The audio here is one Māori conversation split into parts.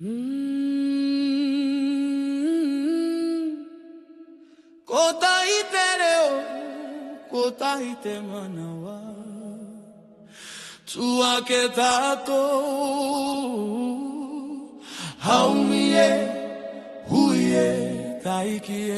Kota ite reo, kota ite manawa, tua ke tato, haumie, huie, taikie.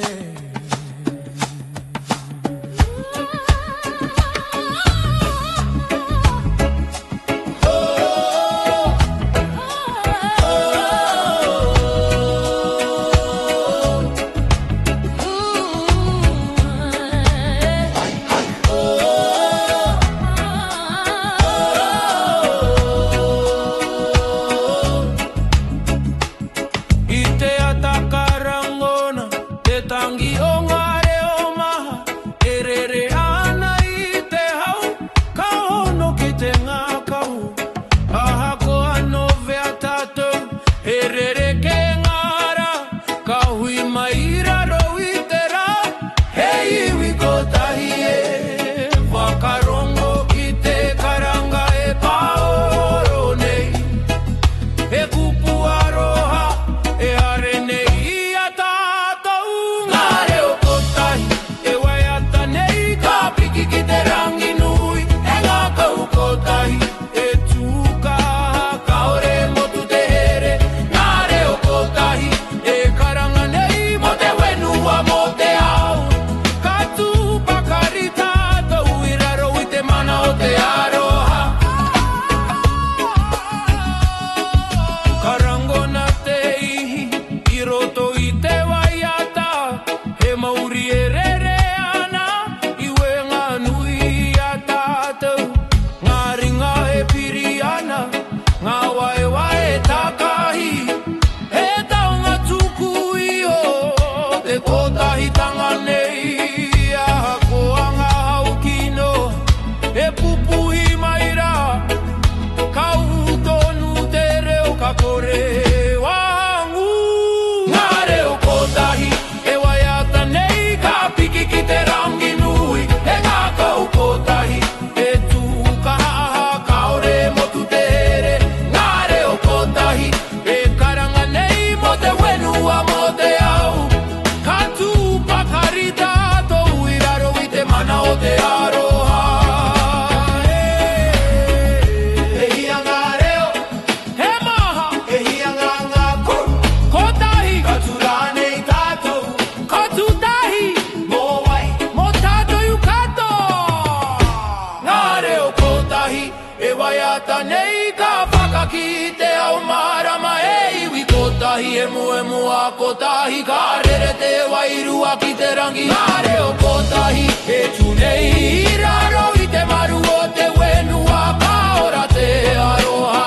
Kotahi karere te wairu aki te rangi are o kotahi e tunei raro I te maru o te wenu a kaora te aroha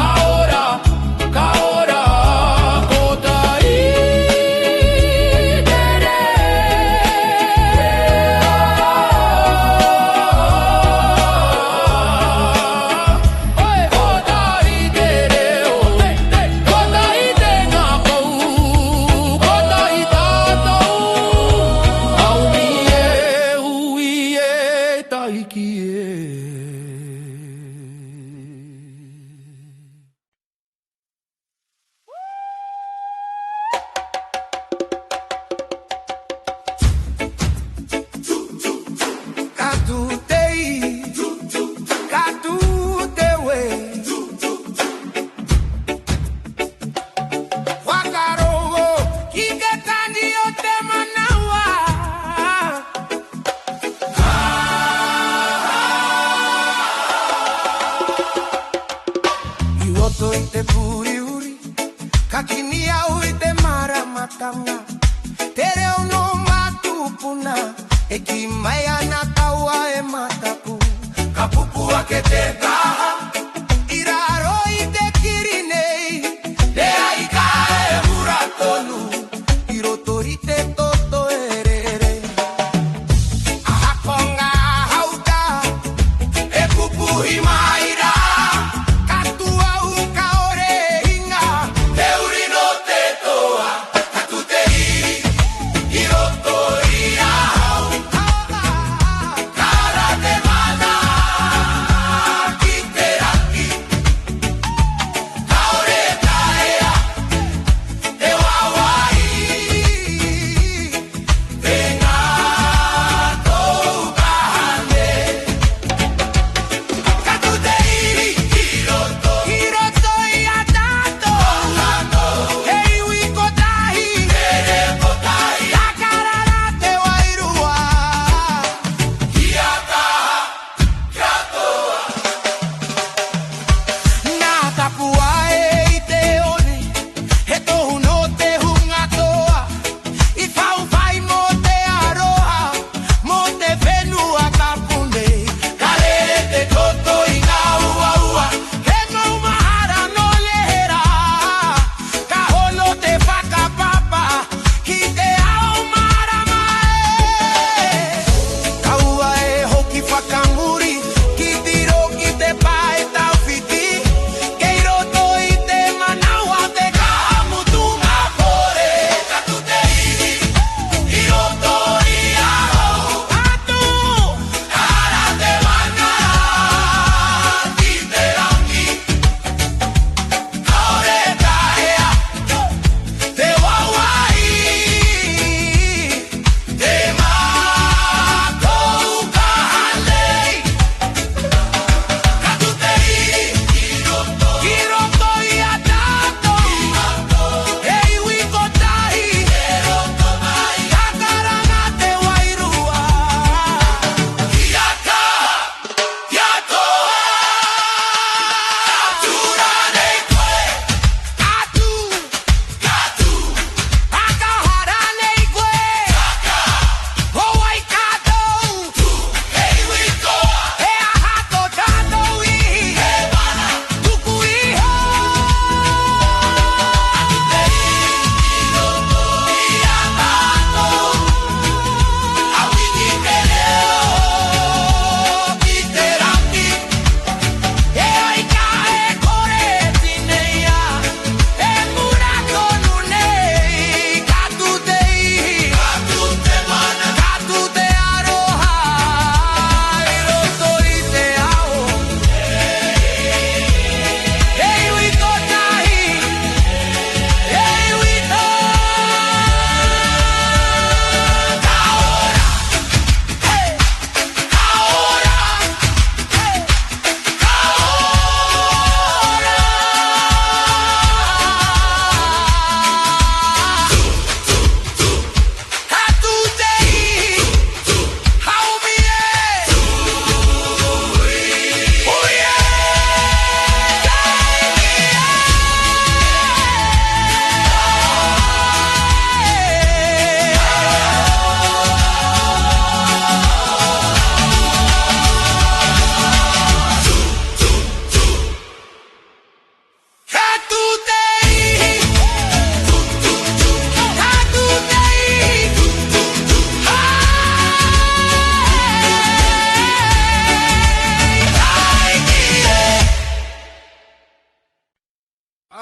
kaora kaora kotahi tere oi kotahi tere o kotahi te ngako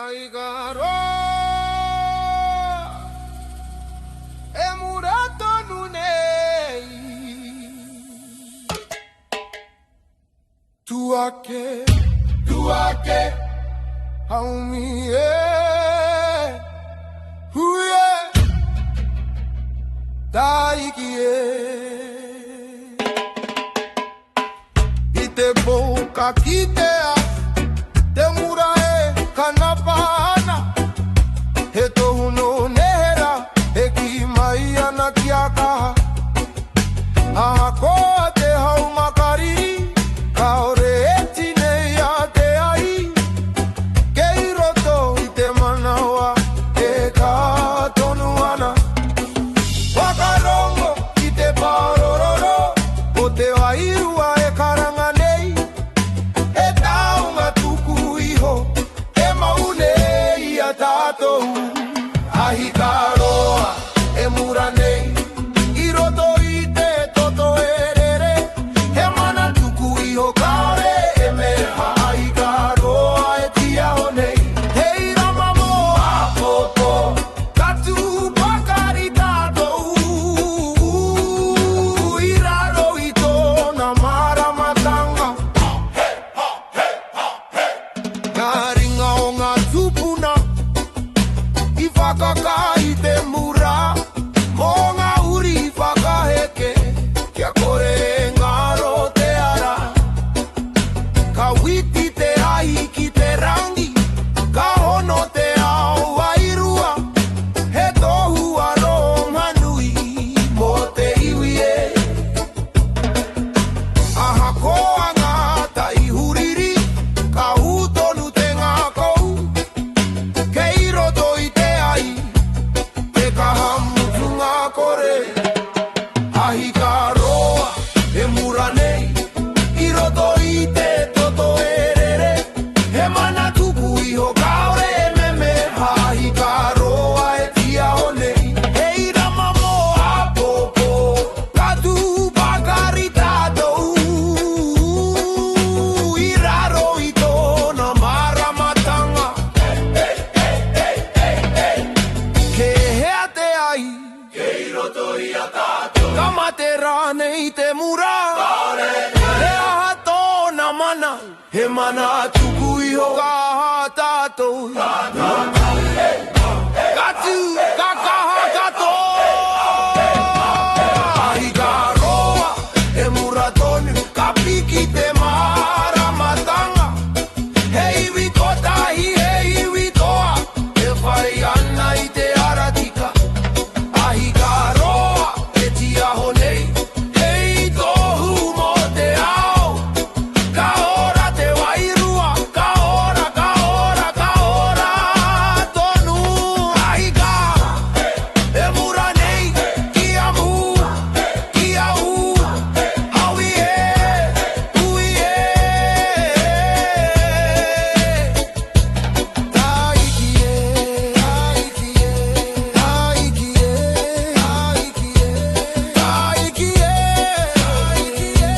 Ai garoa, e murato nunei. Tu ake, haumie, huye, taikie. Ite boca kitea, te murae kanapana. He tohu no nehera, he ki mai ana ki aka. Aha koa te hau makariri, kaore e tinei a te ai. Kei roto i te manawa, e ka tonu ana. Wakarongo i te parororo, o te wairua e karanga nei. E taunga tuku iho, e maune i a tātou. Ahi ka roa, e mura nei. I roto i te toto e rere, he mana tuku iho kaore e meha. Ahi ka roa e tia o nei. Hei rama mo a popo, katu pakari tātou. I raro i tōna maramatanga. Ngā ringa o ngā tupuna, i whakaka i te mura. Mō ngā uri i whakaheke, kia kore e ngaro te ara. Ka witi te ahi ki te rangi, ka hono te ao wairua. He tohu aro manui, mō te iwi e. Aha koa ngā tai huriri, ka hūtonu te ngā kou. Kei roto i te ai, te kahamutu ngā kore. Ahi ka roa, e mura nei. I roto i te toto e rere, he mana tuku iho kaore e meme. Ahi ka roa e tia o nei. Hei rama mo a popo, katu pakari tātou. I raro i tōna maramatanga. Ke hea te ai, kei roto i a tātou. Kamate rānei te mura, he aha tōna mana. He mana tuku iho kaha tātou. Katu kakaha katoa. Ahi ka roa, e mura tonu, ka piki te maramatanga. He iwi kotahi, he iwi toa, e whai ana i te aratika. Ahi ka roa, e tia honei, hei tohu mo te ao. Ka ora te wairua, ka ora, ka ora, ka ora tonu. Ahi ka, e mura nei, kia mu, kia u, hawi e, ui e. Taiki e, taiki e, taiki e, taiki e, taiki e, taiki e.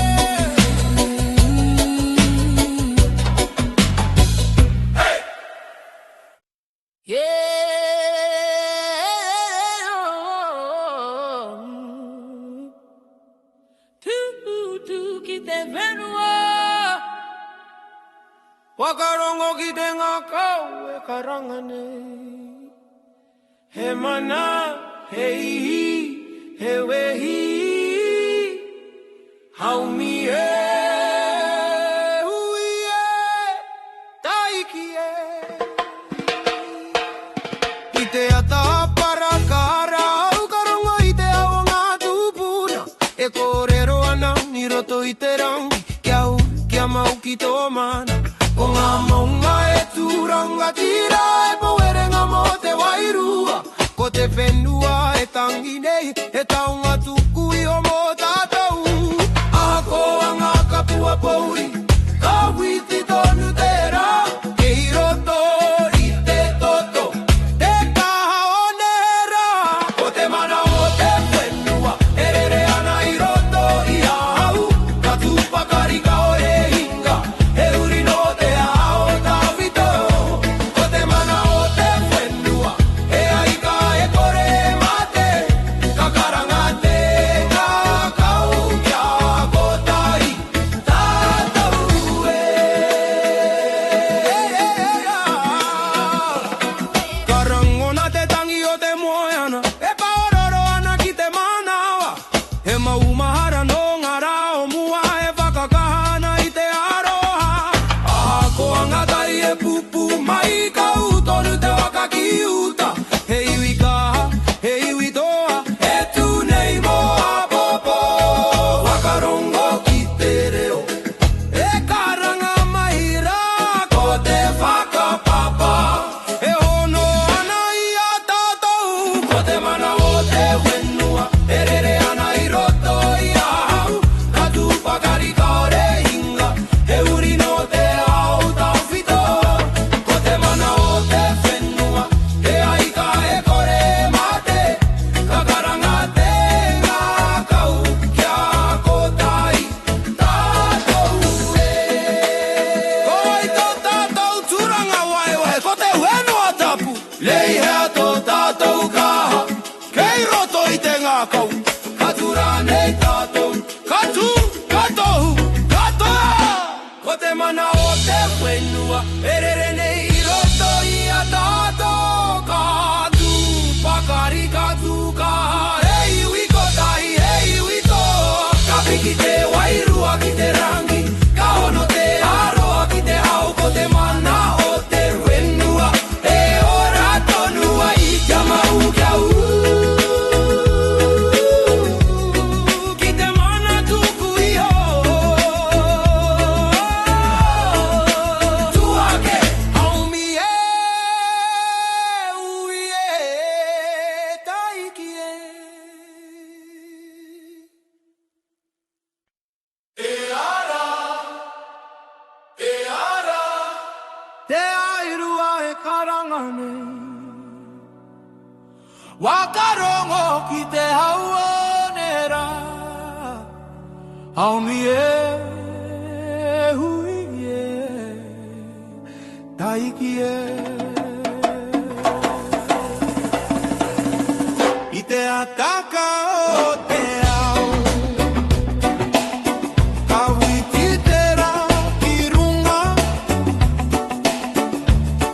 Tu ki te whenua, wakarongo ki te ngā kau e karanga nei. He mana, he ihi, he wehi, haumi e, hui e, taiki e. I te ata para kara, au karongo i te ao ngā tupuna. E kōrero ana, ni roto i te rangi, kia mau ki tō mana. Ko ngā maunga e tūranga tira, e poerenga mo te wairua. Ko te whenua e tangi nei, e taunga tuku i o mō tātou. Aha koa ngā kapua pouri, ka witi tonu te rā. Kei roto i te toto, te kaha o nera. Ko te mana o te whenua, e rere ana i roto i a hau. Ka tupakari ka o e hinga, he uri no te ao tawhito. Ko te mana kau Katura nei tātou Katu, katou, katoa Ko te mana o te whenua Perere nei roto I a tātou Katu, pakari katu ka Hei ui ko tahi, hei ui tō Ka piki te wairua ki te rangi Ka hono te aroa ki te au Ko te mana o te whenua E ora tonua I kia mau kia Ki te mana tuku iho Tuake haumi e ui e taiki E ara Te airua e karangane Wakarongo ki te hauonera Haumi e hui e taiki e I te ataka o te au Ka wititera ki runga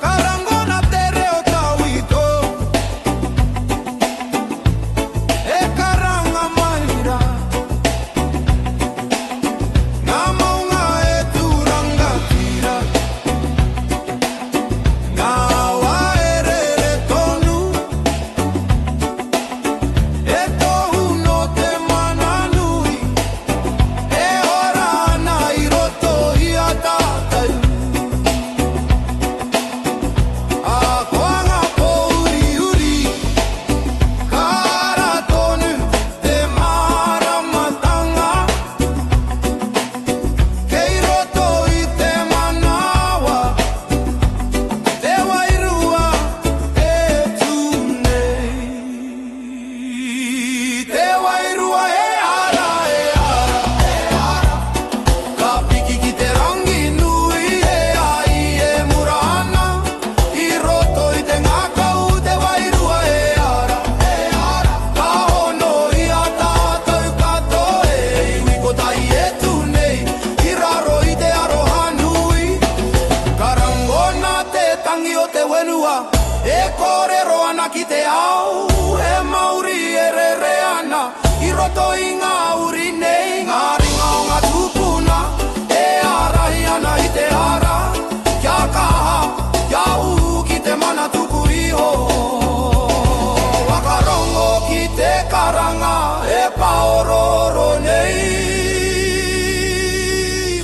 Karangona te reo tauito E karanga maira Ngā maunga e turanga tira Ngā waerere tonu E tohu no te mana nui E ora ana I roto I a tātai A koanga pouri uri Kara tonu te maramatanga Kei roto I te manawa Te wairua e tūnei Te wairua e ara Ka piki ki te rangi nui e ai e murana I roto I te ngakau te wairua e ara Ka hono I a tātou kato e iwi ko tai e tūnei I raro I te aroha nui Karangona te tangi o te wenua E kōrero ana ki te au E mauri e rere ana I roto I ngā uri nei Ngā ringa o ngā tūpuna E arahi ana I te ara Kia kaha, kia uhu ki te mana tuku iho Wakarongo ki te karanga E paororo nei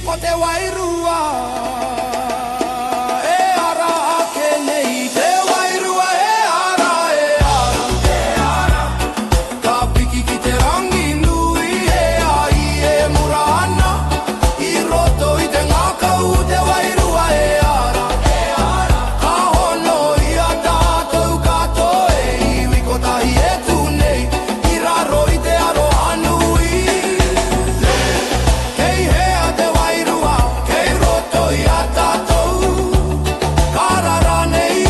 Ko te wairua E ara ake nei Te wairua e ara Ka piki ki te rangi nui e ai e murana I roto I te ngakau te wairua e ara Ka hono I a tātou kato e iwi ko tahi e tūnei I raro I te aroha nui Kei hea te wairua, kei roto I a tātou Karara nei,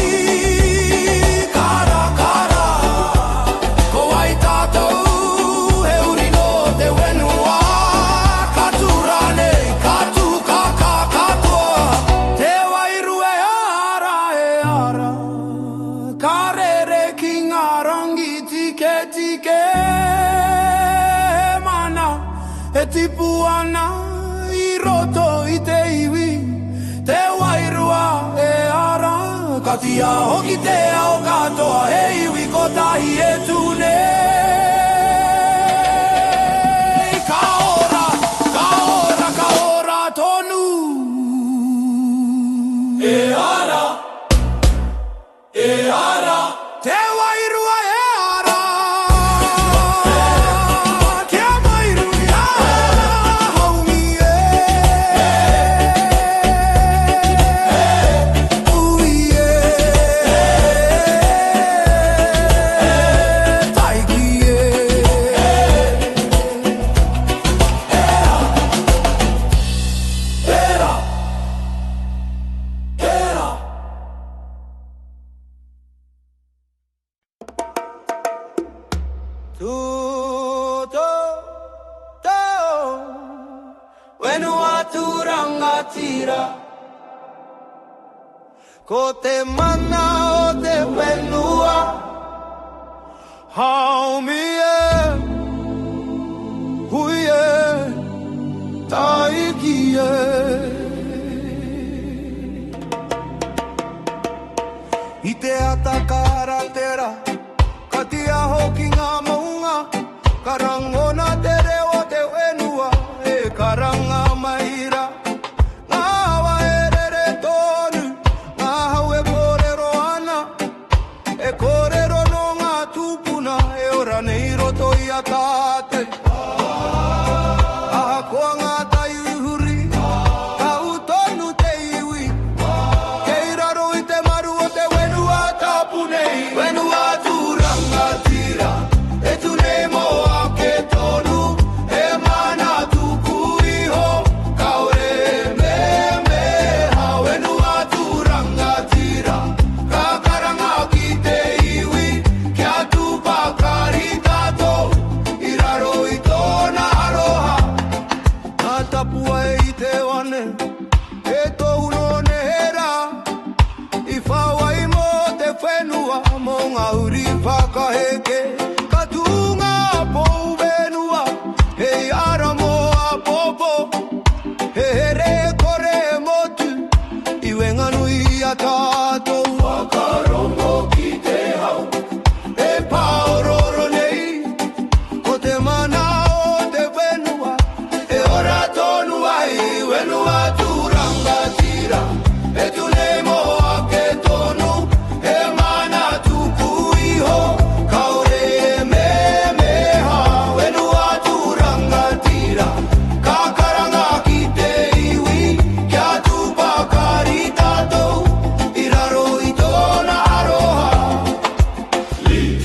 kara Ko ai tātou, he uri no te wenua Katura nei, katu kaka katoa Te wairua e ara Ka rere ki ngā rangi tike tike Mana e tipu ana I roto I te iwi Te wairua e ara Ka tia hoki te ao katoa E iwi ko tahi e tūnei Ka ora tonu E ara Te wairua e ara Kia mairu I ara Haumi e ui e taiki e Tu rangatira. Ko te mana o te whenua, haumi e, hui e, taiki e. I te ata karatera, ka tia hoki ngā maunga, karangona te reo te whenua, e karanga maira. Ngā hawa e rere tonu, ngā hau e kōrero ana, e kōrero no ngā tūpuna, e ora nei roto i a tāte. Aha koa ngā tai uhuri, ka utonu te iwi, kei raro i te maru o te whenua tapu nei. Whenua tu rangatira, e tu nei moa ke tonu, e mana tuku iho, kaore me meha. Whenua tu rangatira, ka karanga ki te iwi, kia tupa kari tatou, i raro i tōna aroha. Nā tapua e i te wane, e tohu no nehera, i whawai mo te whenua, mo ngā uri whakaheke. Ka tunga pou whenua, hei ara mo a popo, he here kore motu, i wenga nui a tātou. Whakarongo ki te hau, e paororo nei, ko te mana o te whenua, e ora tonu ai. Whenua tu rangatira, e tu nei moa ke tonu, e mana tuku iho, kaore me meha. Whenua tu rangatira, ka karanga ki te iwi, kia tupa kari tatou, i raro i tōna aroha.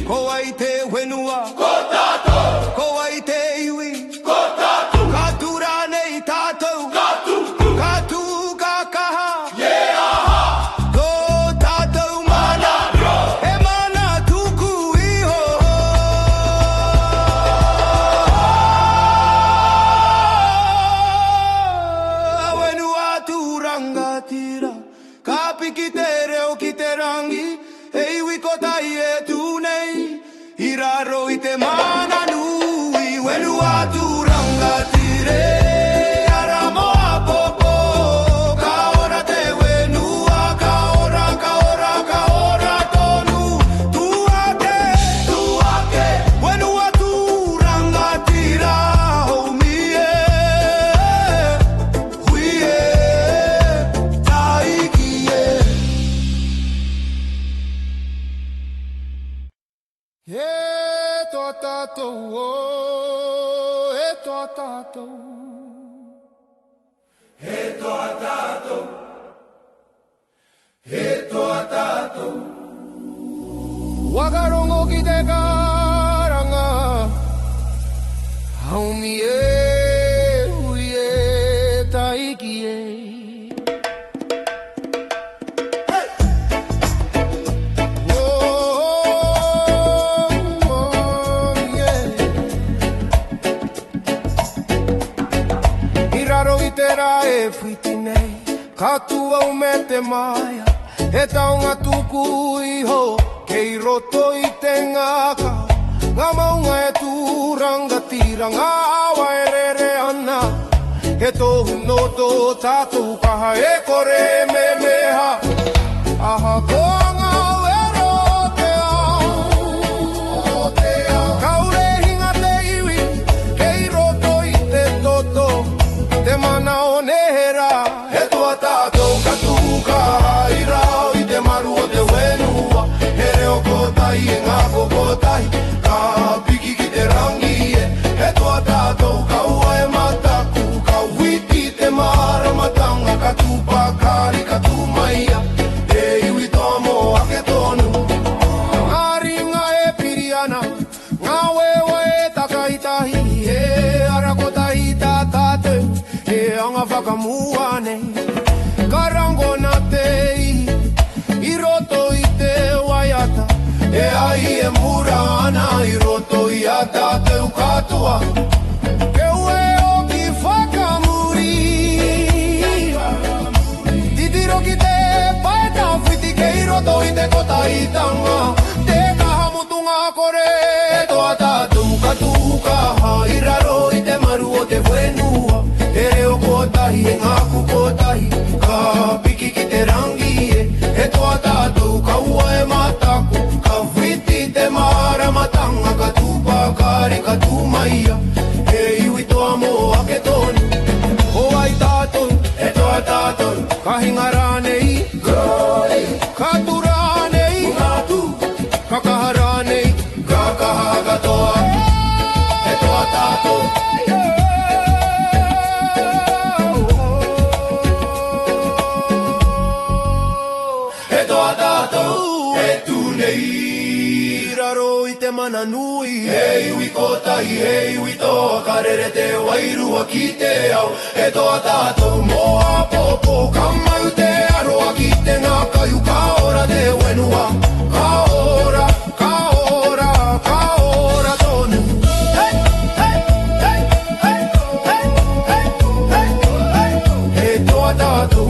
Ko ai te whenua, ko tātou, ko ai te iwi, ko tātou, ka tura nei tātou, ka tuku, ka tu ka kaha, yeah aha, ko tātou mana, e mana tuku iho. Whenua tu rangatira, ka piki te reo ki te rangi, e iwi ko tai e tu nei, i raro i te mana nui. Whenua tu rangatire, ara mo a popo, ka ora te whenua, ka ora, ka ora, ka ora tonu, tu ake, whenua tu rangatira, homi e, hui e, taiki e. E toa tātou, e toa tātou, e toa tātou, e toa tātou. Wakarongo ki te karanga, haumi e, hui e, taiki e. E whiti nei, katua o me te maia, e taonga tuku iho, kei roto i te ngaka. Ngā maunga e tu rangatira, ngā awa e rere ana, e tohu no tō tātou kaha, e kore me meha. Aha koa ngā wero te ao, kaure hinga te iwi, kei roto i te toto, te mana o nehera, e toa tātou ka tuka, i rao i te maru o te whenua, he reo kotai e ngā kokotai, ka piki ki te rangi e toa tātou ka ua e mataku, ka witi te maramatanga, ka tupa kari ka tumaia, e iwi toa mo ake tonu. Ngā ringa e piriana, ngā wewa e takaitahi, e ara kotahi tā tātou, e anga whakamuane, karango na te i roto i te waiata, e ai e mura ana i roto i a tātou katoa. Ke ue o ki whakamuri, i tanga Te kaha mutunga kore E toa tātou katuka Hai raro i te maru o te whenua E reo kotahi e ngaku kotahi Ka piki ki te rangi E toa tātou kaua e mataku Ka whiti te maramatanga Ka tupa kare ka tumaia E iwi toa moa ke tonu O ai tātou, e toa tātou Ka hingara nei, groi Ka tura nei, ngatu Ka kahara nei, ka kaha katoa E toa tātou E toa tātou, e tu nei Raro i te mana nui E iwi kotahi, e iwi toa Ka rere te wairua ki te au E toa tātou moa popo Ka mau te aroa ki te ngā kaiu Ka ora te wenua Ka ora, ka ora, ka ora tonu Hey, hey, hey, hey, hey, hey, hey, hey E toa tātou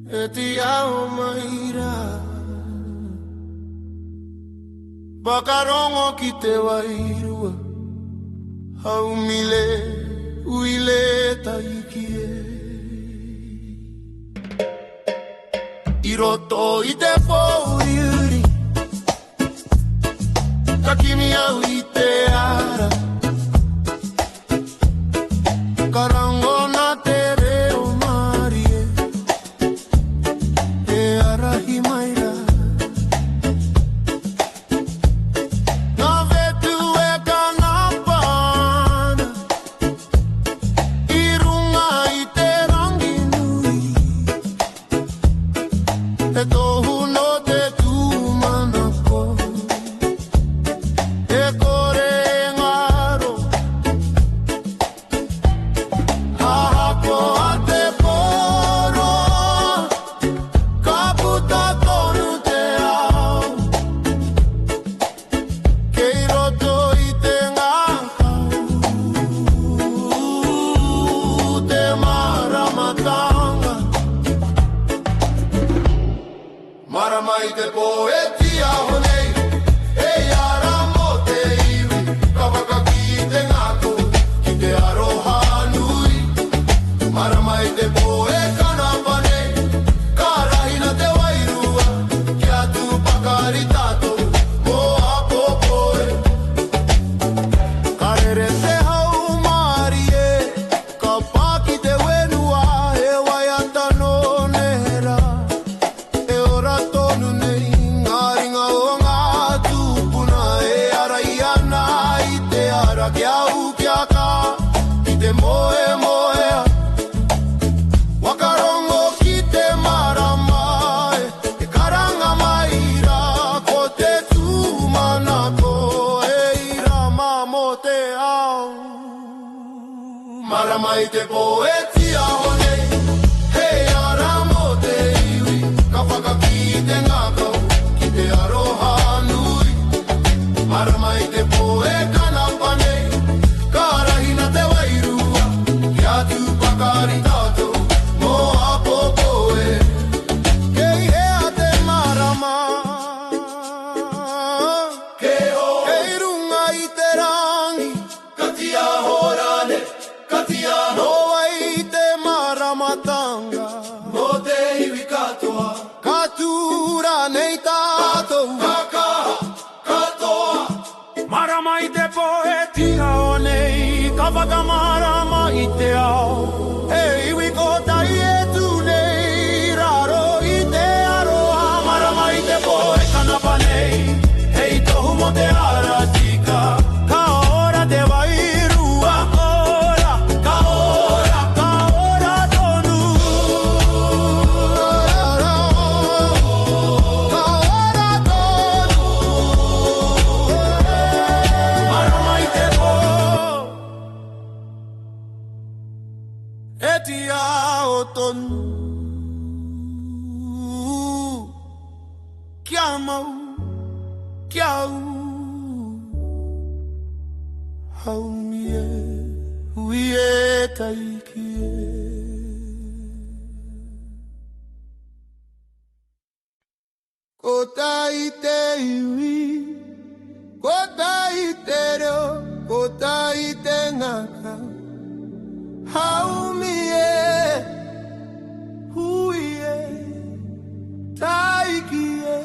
e te ao maira Whakarongo ki te wairua Haumile uile taiki e I roto I te pōuri Ka kimi au I te ara Karango na te reo marie E arahi maira Na vetu e kanapana I runga I te rangi nui E tohu no te tūmanako E kore ngaro Hahako a te poro Ka puta tonu te ao Kei roto I te ngakau Te maramatanga Marama I te poetia honei E ara mo te iwi Ka waka ki te ngako Ki te aroha nui Marama I te poe kanapane Ka rahina te wairua Ki atu pakari tato Mo a popoe Ka rere te hau marie Ka paki te wenua E waiata no nera E ora tonu nei ngā ringa o ngā tūpuna E ara I ana I te ara kia u kia ka I te moe moea Wakarongo ki te marama E karanga maira Ko te tūmanako E irama mo te ao Marama I te poetia honei Hei ara mo te iwi Ka whakaki te ngakau Ki te aroha nui Marama I te poe kanapane Ka rahina te wairua Ki atu pakari tātou Mo a popoe Kei hea te marama Kei runga I te rangi Katia horane Katia hoa I te maramatanga Mo te iwi katoa Katura nei tātou Kakaha, katoa Marama I te poetia o nei Ka whakamarama I te ao E iwi ko tai e tu nei Raro I te aroha Marama I te poe kanapa nei Hei tohu mo te ara tika Ka ora te wairua Ka ora tonu Ka ora tonu Marama I te po E tia o tonu Kia mau Kia u Haumie Hui e taiki e Ko tai te iwi Ko tai te reo Ko tai te ngaka Haumie Hui e taiki e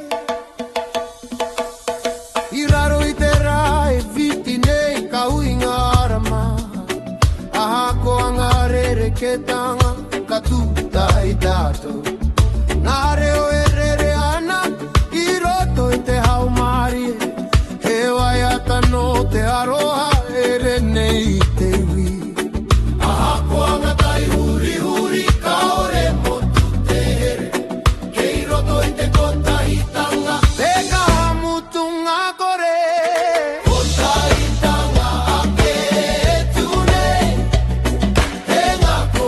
I raro I te rā e viti nei ka ui ngā rama Ahako anga rere ke tanga ka tuta I tātou Nā reo e rere ana I roto I te hau marie He waiata no te aroha e re nei te iwi Ahako anga tai huri huri ka ore motu te here Kei roto I te kota I tanga Te ka hamutunga kore Kota I tanga a ke tu nei He ngako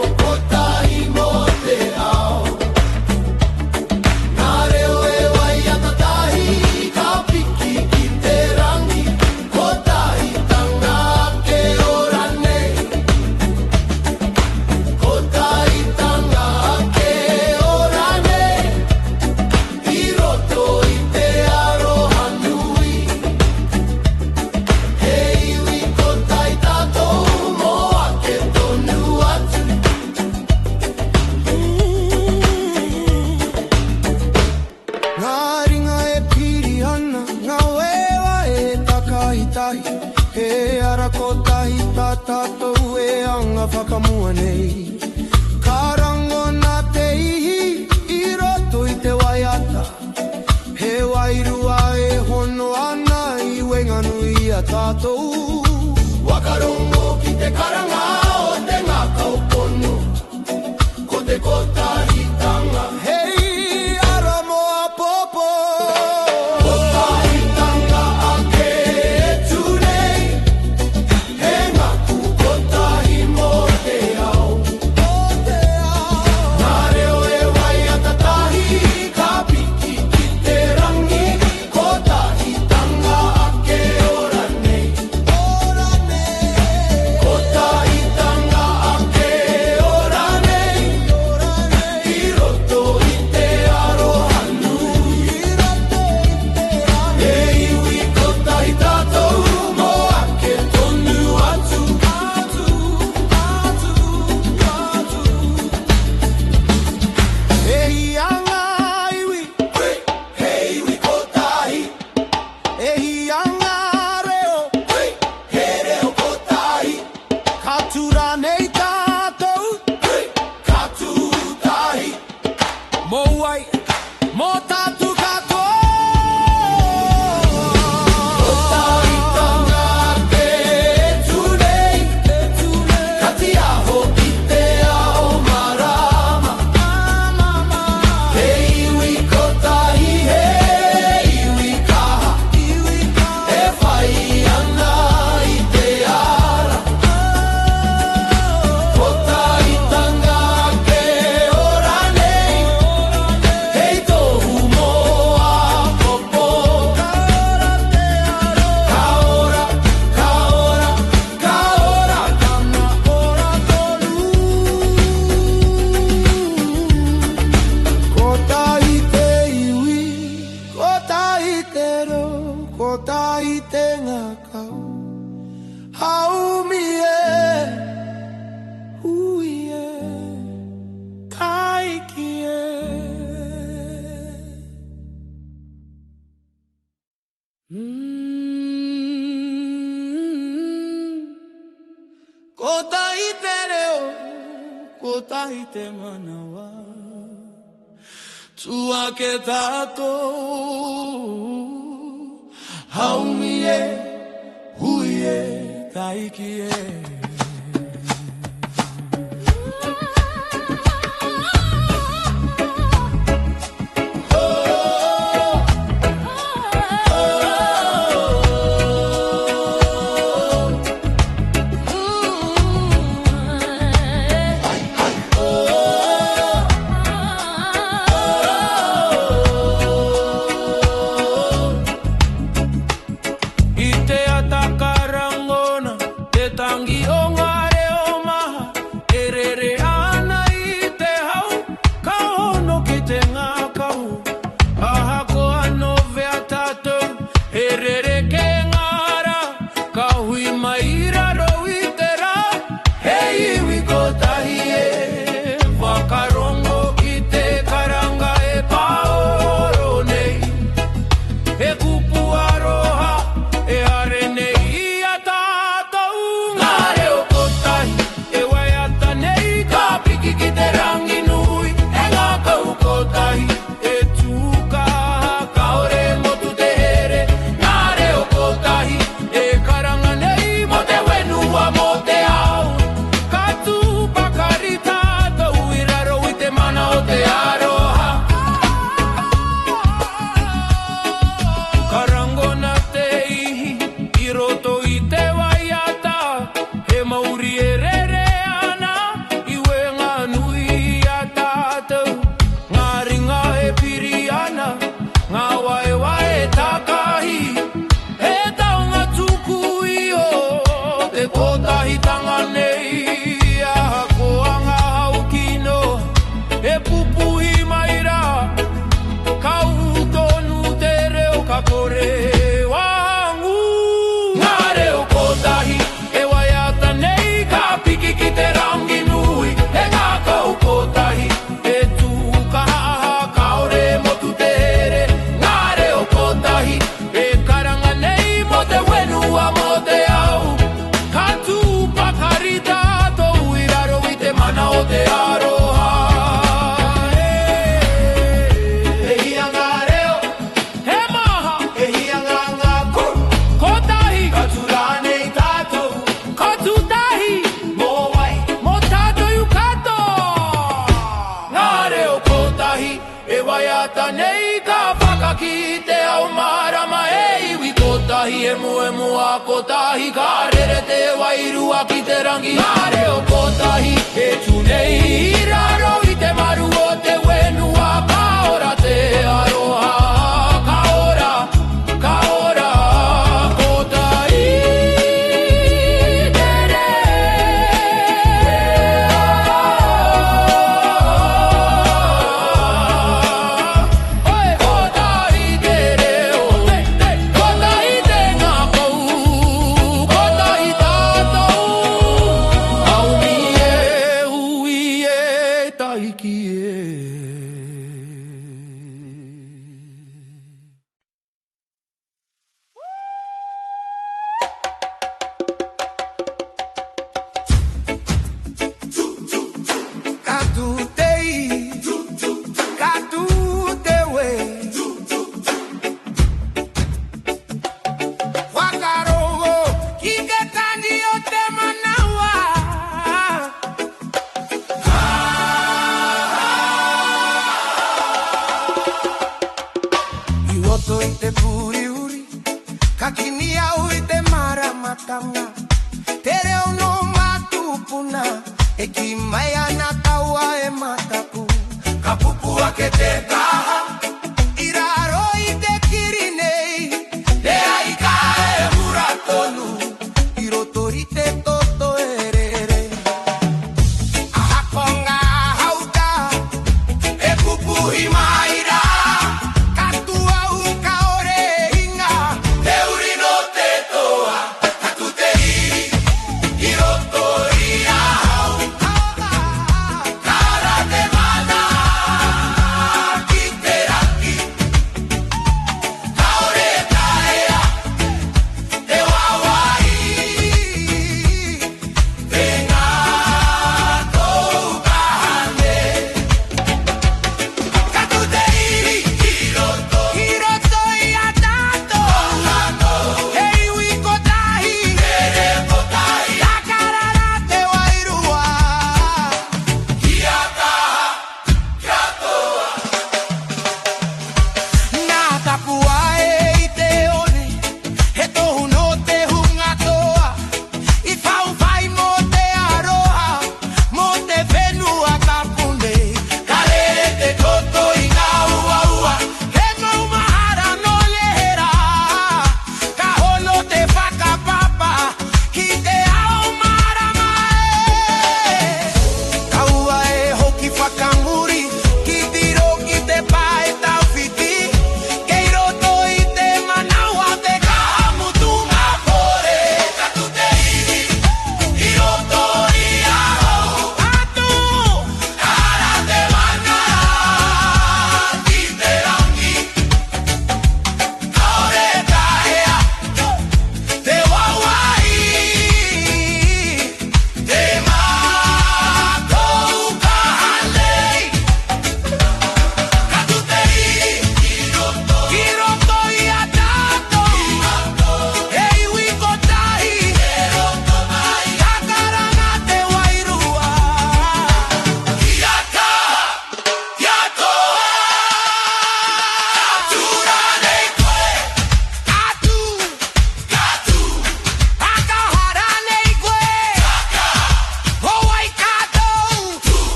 whakamua nei. Karango na te ihi, I roto I te waiata. He wairua e hono ana I wenganui a tātou. Wakarongo ki te karanga o te ngaka o pono, ko te kotahitanga. Hei, ara moa popo. Kotahitanga ake e tunei, he ngaku kotahi mo te ao. Nā reo e wai a tatahi, ka piki ki te rangi, kotahitanga ake ora nei. Kotahitanga ake ora nei, I roto I te arohanu. E iwi kotahi tātou mo ake tonu atu. E hianga iwi, he iwi kotahi. E hianga reo, he reo kotahi. Ka tura nei tātou, ka tūtahi. Mo wai, mo tātu kako. Kotahitanga ake e tunei, ka ti aho I te ao marama. He iwi kotahi, he iwi kaha, e whai ana I te ara. Kotahitanga ake ora nei, hei tohu moa popo. Ka ora, ka ora, ka ora, kana ora tonu. Kotahi te iwi, kotahi te ro, kotahi te ngakau. Haumi e, hui e, kaiki e. Kotahi te reo, kotahi te manawa. Tua ke tātou, haumi e, hui e, kaiki e. I te ata karangona, te tangi o ngā reo maha, e rere ana I te hau, ka hono ki te ngākau. Aha ko ano vea tātou, e rere ke ngāra, ka hui mai raro I te rā. He iwi kotahi e, whakarongo ki te karanga e paoro nei. E kupu aroha, e are nei a tātou. Ngā reo kotahi, e wai ata nei, ka piki ki te rangi nui. E ngā kau kotahi, e tūkaha, ka ore motu te here. Ngā reo kotahi, e karanga nei, mo te wenua mo te ao. Ka tūpakari tātou, I raro I te mana o te aroha. Karango na te ihi, I roto I te waiata. He mauri e rere ana, I wenga nui a tātou. Ngā ringa e e waiata nei ka whakaki te au marama e iwi kotahi e mua kotahi ka rere te wairua ki te rangi Ngā reo kotahi e tunei raro i te maru o te wenua ka ora te aroha ka ora kotahi Hima